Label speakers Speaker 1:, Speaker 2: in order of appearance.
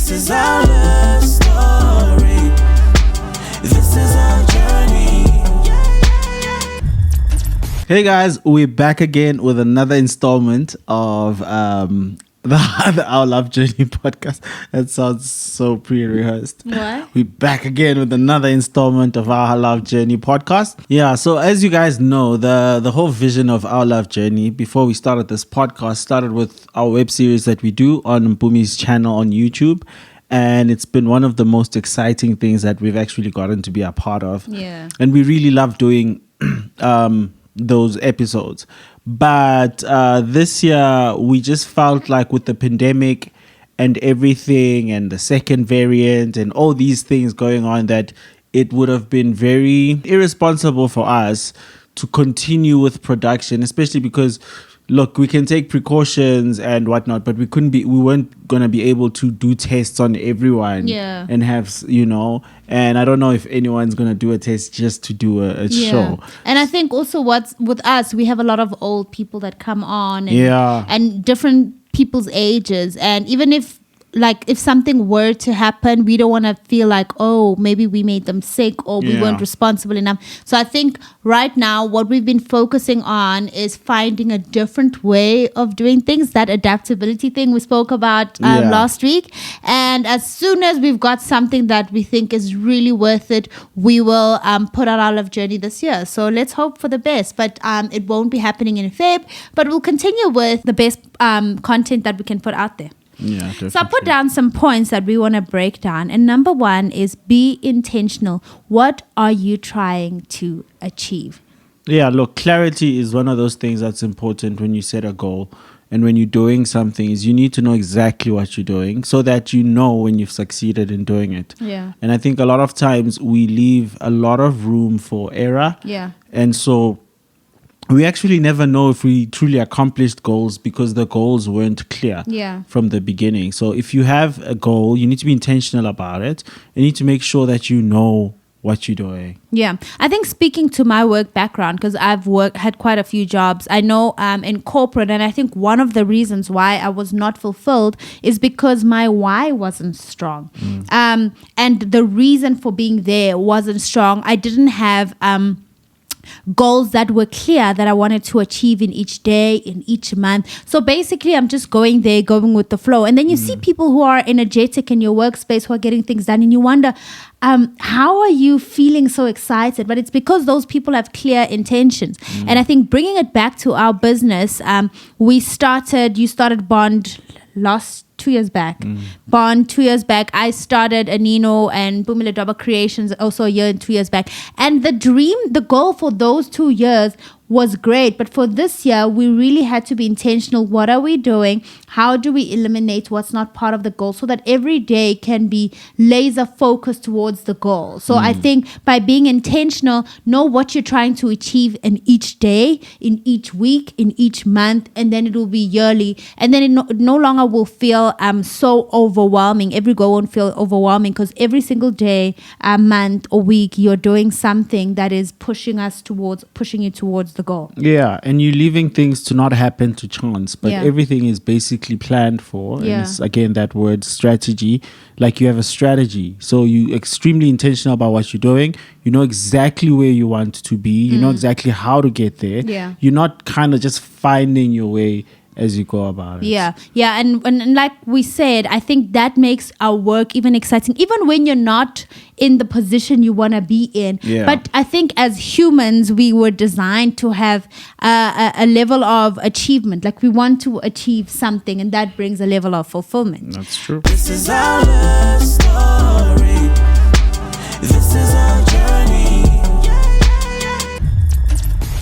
Speaker 1: This is our love story. This is our journey.
Speaker 2: Hey guys, we're back again with another installment of the Our Love Journey podcast. That sounds so pre-rehearsed.
Speaker 3: What?
Speaker 2: We're back again with another installment of Our Love Journey podcast. Yeah, so as you guys know, the whole vision of Our Love Journey before we started this podcast started with our web series that we do on Mpumi's channel on YouTube. And it's been one of the most exciting things that we've actually gotten to be a part of.
Speaker 3: Yeah.
Speaker 2: And we really love doing those episodes. But this year, we just felt like with the pandemic and everything and the second variant and all these things going on, that it would have been very irresponsible for us to continue with production, especially because, look, we can take precautions and whatnot, but we weren't going to be able to do tests on everyone.
Speaker 3: Yeah.
Speaker 2: And have, and I don't know if anyone's going to do a test just to do a show.
Speaker 3: And I think also what's with us, we have a lot of old people that come on and different people's ages. And even if something were to happen, we don't want to feel like, oh, maybe we made them sick or we weren't responsible enough. So I think right now what we've been focusing on is finding a different way of doing things, that adaptability thing we spoke about last week. And as soon as we've got something that we think is really worth it, we will put out Our Love Journey this year. So let's hope for the best. But it won't be happening in Feb, but we'll continue with the best content that we can put out there.
Speaker 2: Yeah, definitely.
Speaker 3: So I put down some points that we want to break down. And number one is be intentional. What are you trying to achieve?
Speaker 2: Yeah, look, clarity is one of those things that's important when you set a goal. And when you're doing something, is you need to know exactly what you're doing so that you know when you've succeeded in doing it.
Speaker 3: Yeah.
Speaker 2: And I think a lot of times we leave a lot of room for error.
Speaker 3: Yeah.
Speaker 2: And so we actually never know if we truly accomplished goals because the goals weren't clear from the beginning. So if you have a goal, you need to be intentional about it. You need to make sure that you know what you're doing.
Speaker 3: Yeah. I think speaking to my work background, because I've had quite a few jobs, I know in corporate, and I think one of the reasons why I was not fulfilled is because my why wasn't strong. And the reason for being there wasn't strong. I didn't have goals that were clear that I wanted to achieve in each day, in each month. So basically, I'm just going with the flow. And then you see people who are energetic in your workspace who are getting things done, and you wonder, how are you feeling so excited? But it's because those people have clear intentions. And I think bringing it back to our business, you started Bond last 2 years back. Bond 2 years back. I started Anino and Bumile Daba Creations also a year and 2 years back. And the goal for those 2 years was great. But for this year, we really had to be intentional. What are we doing? How do we eliminate what's not part of the goal so that every day can be laser focused towards the goal? So I think by being intentional, know what you're trying to achieve in each day, in each week, in each month, and then it will be yearly. And then it no longer will feel so overwhelming. Every goal won't feel overwhelming because every single day, month or week, you're doing something that is pushing you towards the goal.
Speaker 2: Yeah, and you're leaving things to not happen to chance, but everything is basically planned for. And it's, again, that word strategy. Like you have a strategy. So you're extremely intentional about what you're doing. You know exactly where you want to be. You know exactly how to get there.
Speaker 3: Yeah.
Speaker 2: You're not kind of just finding your way as you go about it.
Speaker 3: Yeah. And like we said, I think that makes our work even exciting, even when you're not in the position you want to be in.
Speaker 2: Yeah.
Speaker 3: But I think as humans, we were designed to have a level of achievement. Like we want to achieve something, and that brings a level of fulfillment.
Speaker 2: That's true.
Speaker 1: This is our love story.